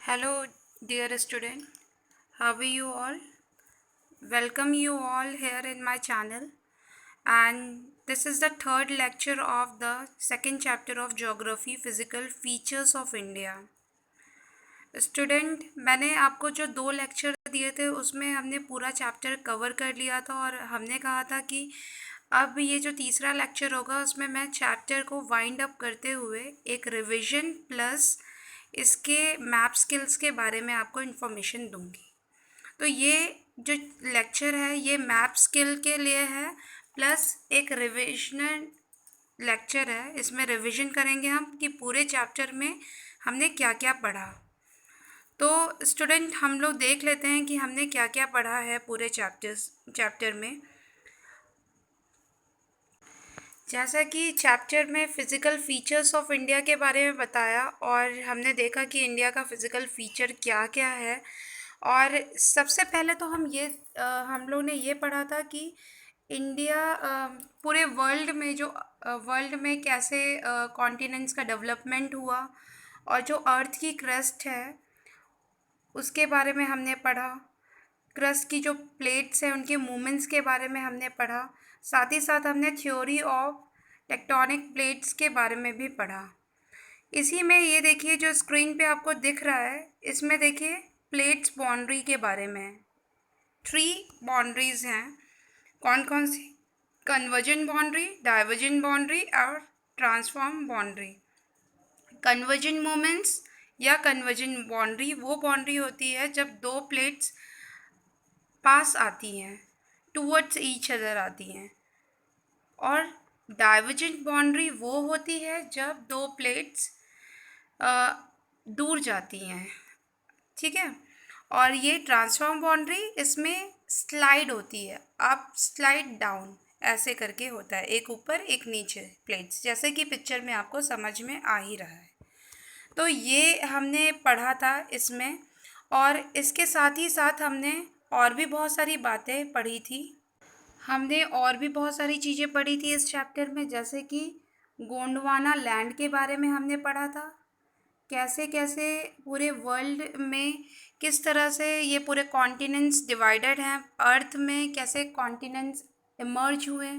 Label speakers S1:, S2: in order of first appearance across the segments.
S1: Hello, dear student. How are you all? Welcome you all here in my channel. And this is the third lecture of the second chapter of Geography Physical Features of India. Student मैंने आपको जो 2 lecture दिए थे उसमें हमने पूरा chapter cover कर लिया था और हमने कहा था कि अब ये जो तीसरा लेक्चर होगा उसमें मैं चैप्टर को वाइंड अप करते हुए एक रिवीजन प्लस इसके मैप स्किल्स के बारे में आपको इन्फॉर्मेशन दूंगी। तो ये जो लेक्चर है ये मैप स्किल के लिए है प्लस एक रिविजनल लेक्चर है। इसमें रिवीजन करेंगे हम कि पूरे चैप्टर में हमने क्या क्या पढ़ा। तो स्टूडेंट हम लोग देख लेते हैं कि हमने क्या क्या पढ़ा है पूरे चैप्टर में। जैसा कि चैप्टर में फ़िज़िकल फ़ीचर्स ऑफ इंडिया के बारे में बताया और हमने देखा कि इंडिया का फ़िज़िकल फ़ीचर क्या क्या है। और सबसे पहले तो हम लोग ने ये पढ़ा था कि इंडिया पूरे वर्ल्ड में कैसे कॉन्टिनेंट्स का डेवलपमेंट हुआ और जो अर्थ की क्रस्ट है उसके बारे में हमने पढ़ा। क्रस्ट की जो प्लेट्स हैं उनके मूवमेंट्स के बारे में हमने पढ़ा। साथ ही साथ हमने थ्योरी ऑफ टेक्टोनिक प्लेट्स के बारे में भी पढ़ा। इसी में ये देखिए जो स्क्रीन पे आपको दिख रहा है इसमें देखिए प्लेट्स बाउंड्री के बारे में 3 बाउंड्रीज़ हैं। कौन कौन सी? कन्वर्जन बाउंड्री, डाइवर्जन बाउंड्री और ट्रांसफॉर्म बाउंड्री। कन्वर्जन मोमेंट्स या कन्वर्जन बाउंड्री वो बाउंड्री होती है जब 2 प्लेट्स पास आती हैं, टूवर्ड्स ईच अदर आती हैं। और डाइवर्जेंट बाउंड्री वो होती है जब 2 प्लेट्स दूर जाती हैं। ठीक है। और ये ट्रांसफॉर्म बाउंड्री इसमें स्लाइड होती है, अप स्लाइड डाउन ऐसे करके होता है, एक ऊपर एक नीचे प्लेट्स, जैसे कि पिक्चर में आपको समझ में आ ही रहा है। तो ये हमने पढ़ा था इसमें। और इसके साथ ही साथ हमने और भी बहुत सारी बातें पढ़ी थी। हमने और भी बहुत सारी चीज़ें पढ़ी थी इस चैप्टर में, जैसे कि गोंडवाना लैंड के बारे में हमने पढ़ा था। कैसे कैसे पूरे वर्ल्ड में किस तरह से ये पूरे कॉन्टिनेंट्स डिवाइडेड हैं, अर्थ में कैसे कॉन्टिनेंट्स इमर्ज हुए,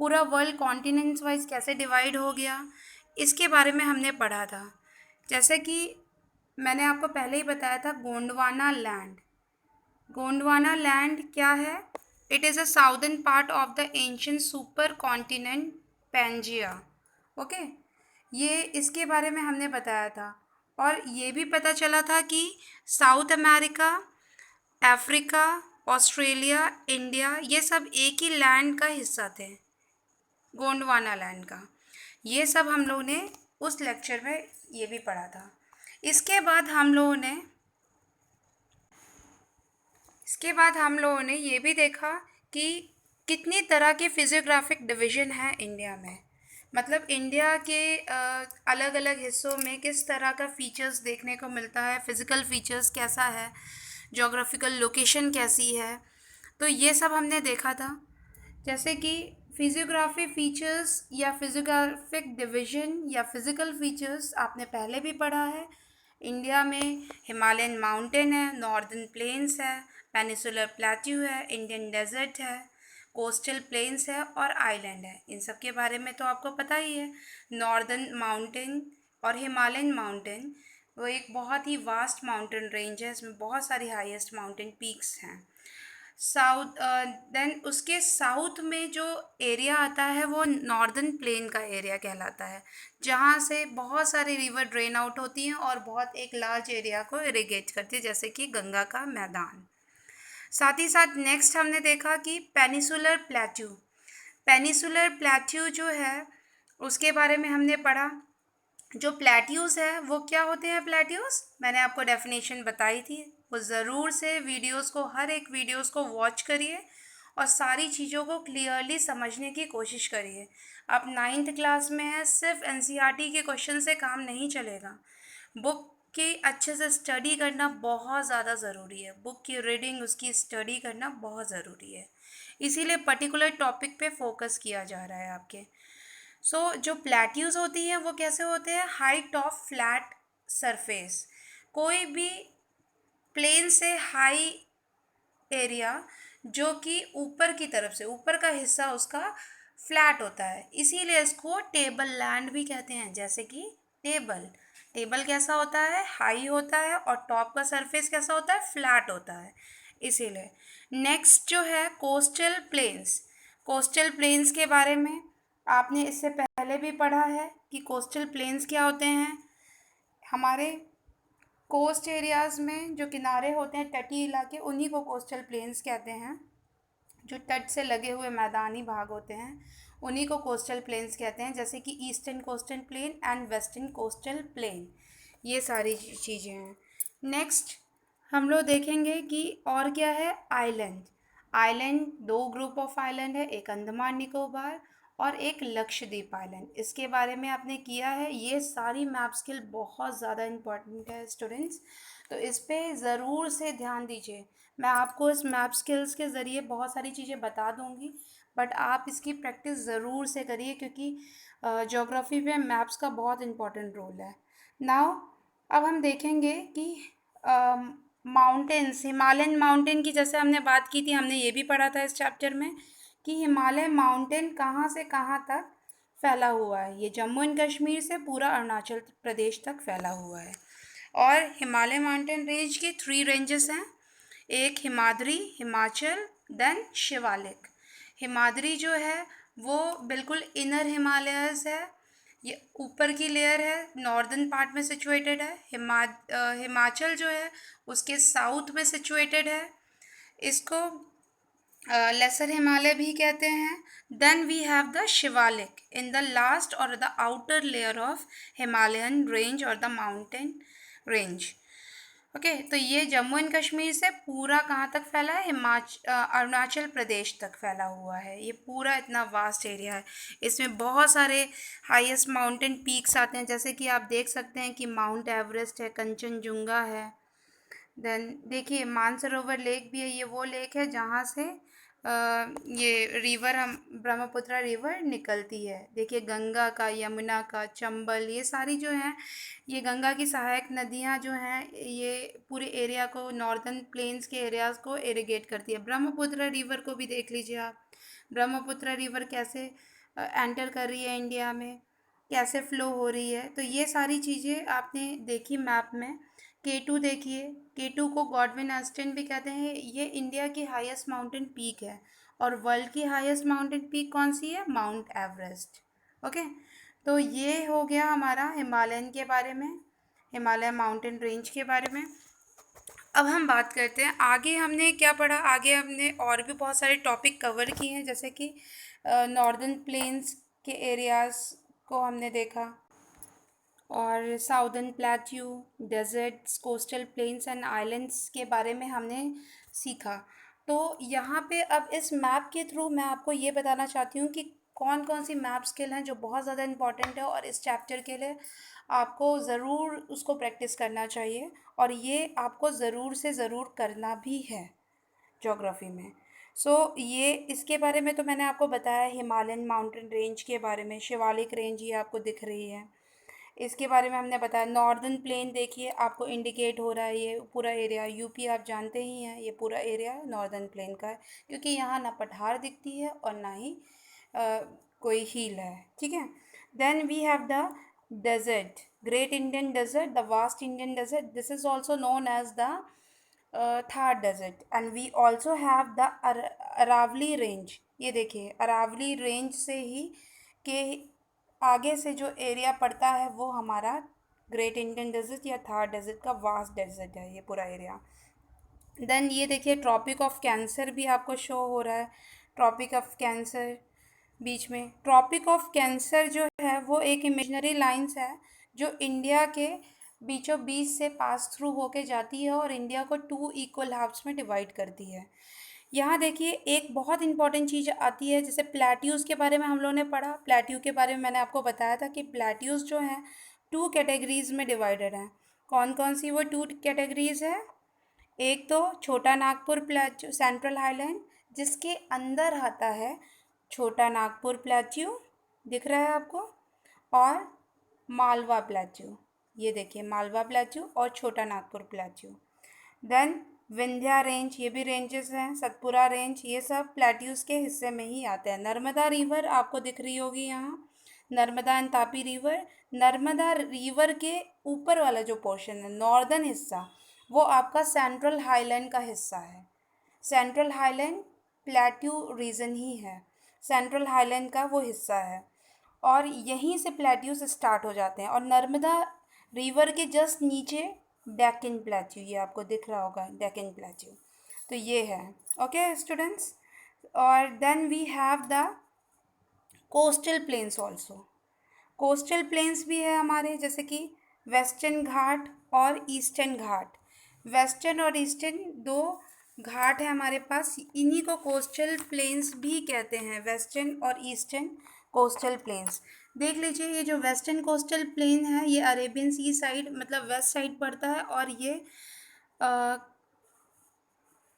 S1: पूरा वर्ल्ड कॉन्टिनेंट्स वाइज कैसे डिवाइड हो गया, इसके बारे में हमने पढ़ा था। जैसे कि मैंने आपको पहले ही बताया था गोंडवाना लैंड। गोंडवाना लैंड क्या है? It is a southern part of the ancient super continent Pangaea. Okay, ये इसके बारे में हमने बताया था। और ये भी पता चला था कि south America, Africa, Australia, India ये सब एक ही लैंड का हिस्सा थे, गोंडवाना लैंड का। ये सब हम लोगों ने उस लेक्चर में ये भी पढ़ा था। इसके बाद हम लोगों ने ये भी देखा कि कितनी तरह के फिजियोग्राफिक डिवीज़न हैं इंडिया में। मतलब इंडिया के अलग अलग हिस्सों में किस तरह का फ़ीचर्स देखने को मिलता है, फ़िज़िकल फ़ीचर्स कैसा है, जोग्राफिकल लोकेशन कैसी है। तो ये सब हमने देखा था। जैसे कि फिजियोग्राफी फ़ीचर्स या फिजियोग्राफिक डिवीज़न या फिज़िकल फ़ीचर्स आपने पहले भी पढ़ा है। इंडिया में हिमालयन माउंटेन है, नॉर्दर्न प्लेन्स है, पेनिसुलर प्लेट्यू है, इंडियन डेजर्ट है, कोस्टल प्लेन्स है और आइलैंड है। इन सब के बारे में तो आपको पता ही है। नॉर्दर्न माउंटेन और हिमालयन माउंटेन वो एक बहुत ही वास्ट माउंटेन रेंज है, इसमें बहुत सारी हाईएस्ट माउंटेन पीक्स हैं। देन उसके साउथ में जो एरिया आता है वो नॉर्दर्न प्लेन का एरिया कहलाता है, जहाँ से बहुत सारी रिवर ड्रेन आउट होती हैं और बहुत एक लार्ज एरिया को इरिगेट करती है, जैसे कि गंगा का मैदान। साथ ही साथ नेक्स्ट हमने देखा कि पेनिसुलर प्लेट्यू जो है उसके बारे में हमने पढ़ा। जो प्लेट्यूज़ है वो क्या होते हैं? प्लेट्यूज़ मैंने आपको डेफिनेशन बताई थी, वो ज़रूर से हर एक वीडियोस को वॉच करिए और सारी चीज़ों को क्लियरली समझने की कोशिश करिए। आप 9th क्लास में हैं, सिर्फ एनसीईआरटी के क्वेश्चन से काम नहीं चलेगा। बुक की अच्छे से स्टडी करना बहुत ज़्यादा ज़रूरी है, बुक की रीडिंग उसकी स्टडी करना बहुत ज़रूरी है। इसीलिए पर्टिकुलर टॉपिक पे फोकस किया जा रहा है आपके। जो प्लेट्यूज़ होती हैं वो कैसे होते हैं? Height of flat surface. कोई भी प्लेन से हाई एरिया जो कि ऊपर की तरफ से, ऊपर का हिस्सा उसका फ्लैट होता है, इसीलिए इसको टेबल लैंड भी कहते हैं। जैसे कि टेबल, टेबल कैसा होता है, हाई होता है, और टॉप का सरफेस कैसा होता है, फ्लैट होता है, इसीलिए। नेक्स्ट जो है कोस्टल प्लेन्स। कोस्टल प्लेन्स के बारे में आपने इससे पहले भी पढ़ा है कि कोस्टल प्लेन्स क्या होते हैं। हमारे कोस्ट एरियाज़ में जो किनारे होते हैं, तटीय इलाके, उन्हीं को कोस्टल प्लेन्स कहते हैं। जो तट से लगे हुए मैदानी भाग होते हैं उन्हीं को कोस्टल प्लेन्स कहते हैं, जैसे कि eastern coastal plain and western coastal plain, ये सारी चीज़ें हैं। नेक्स्ट हम लोग देखेंगे कि और क्या है, आइलैंड। आइलैंड दो ग्रुप ऑफ आइलैंड है, एक अंडमान निकोबार और एक लक्षद्वीप आइलैंड। इसके बारे में आपने किया है। ये सारी मैप स्किल बहुत ज़्यादा इम्पॉर्टेंट है स्टूडेंट्स, तो इस पर ज़रूर से ध्यान दीजिए। मैं आपको इस मैप स्किल्स के ज़रिए बहुत सारी चीज़ें बता दूंगी, बट आप इसकी प्रैक्टिस ज़रूर से करिए, क्योंकि ज्योग्राफी में मैप्स का बहुत इम्पोर्टेंट रोल है। नाउ अब हम देखेंगे कि माउंटेन्स, हिमालयन माउंटेन की जैसे हमने बात की थी, हमने ये भी पढ़ा था इस चैप्टर में कि हिमालय माउंटेन कहाँ से कहाँ तक फैला हुआ है। ये जम्मू एंड कश्मीर से पूरा अरुणाचल प्रदेश तक फैला हुआ है। और हिमालय माउंटेन रेंज की 3 रेंजेस हैं, एक हिमाद्री, हिमाचल, देन शिवालिक। हिमाद्री जो है वो बिल्कुल इनर हिमालयस है, ये ऊपर की लेयर है, नॉर्दर्न पार्ट में सिचुएटेड है। हिमाचल जो है उसके साउथ में सिचुएटेड है, इसको लेसर हिमालय भी कहते हैं। Then we have the Shivalik in the last और the outer layer of Himalayan range और द माउंटेन रेंज। ओके, तो ये जम्मू एंड कश्मीर से पूरा कहाँ तक फैला है, अरुणाचल प्रदेश तक फैला हुआ है। ये पूरा इतना वास्ट एरिया है, इसमें बहुत सारे हाईएस्ट माउंटेन पीक्स आते हैं, जैसे कि आप देख सकते हैं कि माउंट एवरेस्ट है, कंचनजुंगा है। देन देखिए मानसरोवर लेक भी है, ये वो लेक है जहाँ से ये रिवर, हम ब्रह्मपुत्र रिवर निकलती है। देखिए गंगा का, यमुना का, चंबल, ये सारी जो हैं, ये गंगा की सहायक नदियाँ जो हैं, ये पूरे एरिया को, नॉर्दर्न प्लेन्स के एरियाज़ को इरिगेट करती है। ब्रह्मपुत्र रिवर को भी देख लीजिए आप, ब्रह्मपुत्र रिवर कैसे एंटर कर रही है इंडिया में, कैसे फ्लो हो रही है। तो ये सारी चीज़ें आपने देखी मैप में। K2 देखिए, K2 को गॉडविन आस्टेन भी कहते हैं। ये इंडिया की हाईएस्ट माउंटेन पीक है, और वर्ल्ड की हाईएस्ट माउंटेन पीक कौन सी है, माउंट एवरेस्ट। ओके, तो ये हो गया हमारा हिमालयन के बारे में, हिमालय माउंटेन रेंज के बारे में। अब हम बात करते हैं आगे हमने क्या पढ़ा। आगे हमने और भी बहुत सारे टॉपिक कवर किए हैं, जैसे कि नॉर्दर्न प्लेन्स के एरियाज़ को हमने देखा, और southern plateau, deserts, coastal plains and islands के बारे में हमने सीखा। तो यहाँ पे अब इस मैप के थ्रू मैं आपको ये बताना चाहती हूँ कि कौन कौन सी मैप स्किल हैं जो बहुत ज़्यादा इम्पॉर्टेंट है, और इस चैप्टर के लिए आपको ज़रूर उसको प्रैक्टिस करना चाहिए, और ये आपको ज़रूर से ज़रूर करना भी है ज्योग्राफी में। ये इसके बारे में तो मैंने आपको बताया, हिमालयन माउंटेन रेंज के बारे में, शिवालिक रेंज ये आपको दिख रही है, इसके बारे में हमने बताया। नॉर्दर्न प्लेन देखिए आपको इंडिकेट हो रहा है, ये पूरा एरिया यूपी आप जानते ही हैं, ये पूरा एरिया नॉर्दर्न प्लेन का है, क्योंकि यहाँ ना पठार दिखती है और ना ही कोई हील है। ठीक है, then we have the desert, great Indian desert, the vast Indian desert, this is also known as the Thar desert, and we also have the Aravalli range. ये देखिए अरावली रेंज से ही के आगे से जो एरिया पड़ता है वो हमारा ग्रेट इंडियन डेजर्ट या थार डेजर्ट का वास्ट डेजर्ट है, ये पूरा एरिया। देन ये देखिए ट्रॉपिक ऑफ कैंसर भी आपको शो हो रहा है, ट्रॉपिक ऑफ कैंसर बीच में। ट्रॉपिक ऑफ कैंसर जो है वो एक इमेजिनरी लाइंस है जो इंडिया के बीचों बीच से पास थ्रू होके जाती है, और इंडिया को 2 इक्वल हाफ्स में डिवाइड करती है। यहाँ देखिए एक बहुत इंपॉर्टेंट चीज़ आती है, जैसे प्लेट्यूज़ के बारे में हम लोगों ने पढ़ा। प्लेट्यू के बारे में मैंने आपको बताया था कि प्लेट्यूज़ जो हैं 2 कैटेगरीज़ में डिवाइडेड हैं। कौन कौन सी वो 2 कैटेगरीज़ है, एक तो छोटा नागपुर प्लेट्यू सेंट्रल हाईलैंड, जिसके अंदर आता है छोटा नागपुर प्लेट्यू, दिख रहा है आपको, और मालवा प्लेट्यू। ये देखिए मालवा प्लेट्यू और Chota Nagpur plateau. Then Vindhya range, ये भी रेंजेस हैं, सतपुरा रेंज, ये सब प्लेट्यूज के हिस्से में ही आते हैं। नर्मदा रिवर आपको दिख रही होगी यहाँ, Narmada and Tapi river. Narmada river के ऊपर वाला जो पोर्शन है, नॉर्दर्न हिस्सा, वो आपका सेंट्रल हाईलैंड का हिस्सा है। सेंट्रल हाईलैंड प्लेट्यू रीजन ही है, सेंट्रल हाईलैंड का वो हिस्सा है, और यहीं से प्लेट्यूज स्टार्ट हो जाते हैं। और नर्मदा रिवर के जस्ट नीचे डेक्कन प्लेट्यू, ये आपको दिख रहा होगा डेक्कन प्लेट्यू, तो ये है। ओके स्टूडेंट्स, और then we have the coastal plains also. Coastal plains भी है हमारे, जैसे कि वेस्टर्न घाट और ईस्टर्न घाट। वेस्टर्न और ईस्टर्न दो घाट है हमारे पास, इन्हीं को कोस्टल प्लेन्स भी कहते हैं, वेस्टर्न और ईस्टर्न कोस्टल प्लेन्स। देख लीजिए, ये जो वेस्टर्न कोस्टल प्लेन है ये अरेबियन सी साइड मतलब वेस्ट साइड पड़ता है, और ये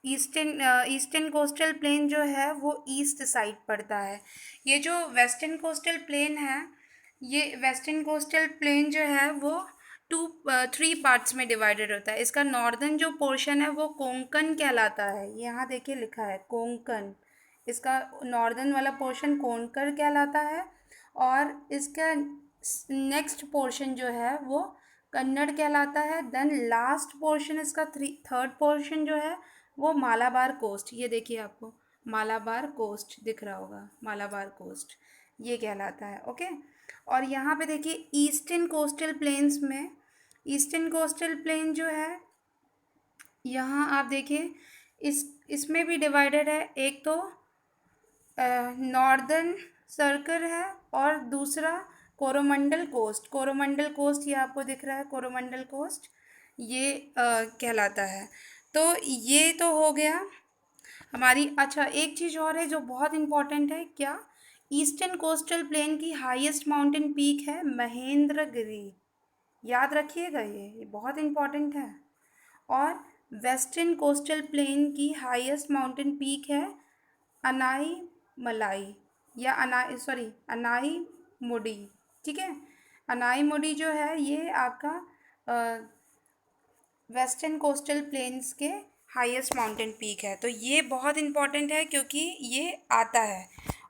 S1: ईस्टर्न कोस्टल प्लेन जो है वो ईस्ट साइड पड़ता है। ये जो वेस्टर्न कोस्टल प्लेन है, ये वेस्टर्न कोस्टल प्लेन जो है वो 3 पार्ट्स में डिवाइडेड होता है। इसका नॉर्दर्न जो पोर्शन है वो कोंकण कहलाता है, यहाँ देखिए लिखा है कोंकण, इसका नॉर्दर्न वाला पोर्शन कोंकण कहलाता है, और इसका नेक्स्ट पोर्शन जो है वो कन्नड़ कहलाता है। देन लास्ट पोर्शन इसका थर्ड पोर्शन जो है वो मालाबार कोस्ट, ये देखिए आपको मालाबार कोस्ट दिख रहा होगा, मालाबार कोस्ट ये कहलाता है। ओके, और यहाँ पे देखिए ईस्टर्न कोस्टल प्लेन्स में, ईस्टर्न कोस्टल प्लेन जो है यहाँ आप देखिए इसमें भी डिवाइडेड है, एक तो नॉर्दर्न सर्कल है और दूसरा कोरोमंडल कोस्ट। कोरोमंडल कोस्ट ये आपको दिख रहा है, कोरोमंडल कोस्ट ये कहलाता है। तो ये तो हो गया हमारी। अच्छा, एक चीज़ और है जो बहुत इम्पॉर्टेंट है, क्या? ईस्टर्न कोस्टल प्लेन की हाईएस्ट माउंटेन पीक है महेंद्रगिरी, याद रखिएगा, ये बहुत इम्पॉर्टेंट है। और वेस्टर्न कोस्टल प्लेन की हाईएस्ट माउंटेन पीक है अनाई मलाई, या अनाई मुडी, ठीक है। अनाई मुडी जो है ये आपका वेस्टर्न कोस्टल प्लेन्स के हाईएस्ट माउंटेन पीक है। तो ये बहुत इम्पॉर्टेंट है क्योंकि ये आता है।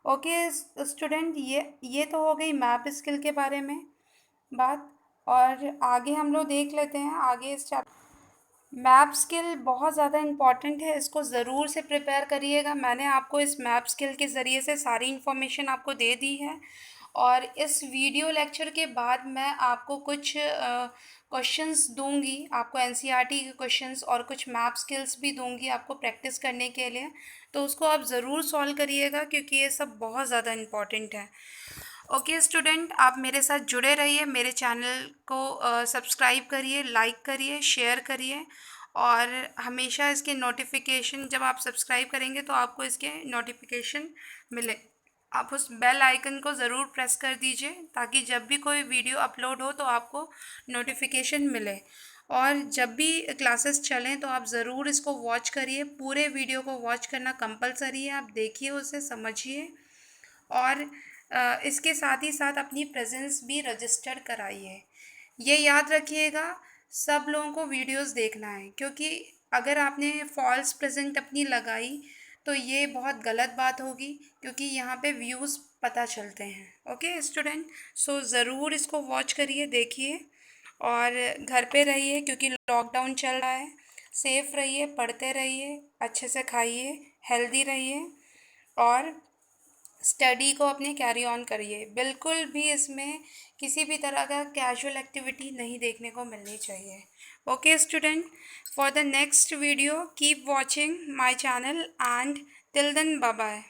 S1: ओके स्टूडेंट, ये तो हो गई मैप स्किल के बारे में बात, और आगे हम लोग देख लेते हैं आगे इस चैप्टर। मैप स्किल बहुत ज़्यादा इम्पॉर्टेंट है, इसको ज़रूर से प्रिपेयर करिएगा। मैंने आपको इस मैप स्किल के ज़रिए से सारी इन्फॉर्मेशन आपको दे दी है, और इस वीडियो लेक्चर के बाद मैं आपको कुछ क्वेश्चंस दूंगी, आपको एनसीईआरटी के क्वेश्चंस और कुछ मैप स्किल्स भी दूंगी आपको प्रैक्टिस करने के लिए, तो उसको आप ज़रूर सॉल्व करिएगा क्योंकि ये सब बहुत ज़्यादा इम्पॉर्टेंट है। ओके स्टूडेंट, आप मेरे साथ जुड़े रहिए, मेरे चैनल को सब्सक्राइब करिए, लाइक करिए, शेयर करिए, और हमेशा इसके नोटिफिकेशन, जब आप सब्सक्राइब करेंगे तो आपको इसके नोटिफिकेशन मिले। आप उस बेल आइकन को ज़रूर प्रेस कर दीजिए ताकि जब भी कोई वीडियो अपलोड हो तो आपको नोटिफिकेशन मिले, और जब भी क्लासेस चलें तो आप ज़रूर इसको वॉच करिए। पूरे वीडियो को वॉच करना कंपलसरी है, आप देखिए, उसे समझिए, और इसके साथ ही साथ अपनी प्रेजेंस भी रजिस्टर कराइए। ये याद रखिएगा, सब लोगों को वीडियोस देखना है, क्योंकि अगर आपने फॉल्स प्रेजेंट अपनी लगाई तो ये बहुत गलत बात होगी, क्योंकि यहाँ पे व्यूज़ पता चलते हैं। ओके स्टूडेंट, सो ज़रूर इसको वॉच करिए, देखिए, और घर पे रहिए क्योंकि लॉकडाउन चल रहा है। सेफ़ रहिए, पढ़ते रहिए, अच्छे से खाइए, हेल्दी रहिए, और स्टडी को अपने कैरी ऑन करिए। बिल्कुल भी इसमें किसी भी तरह का कैजुअल एक्टिविटी नहीं देखने को मिलनी चाहिए। Okay student, for the next video keep watching my channel, and till then bye bye.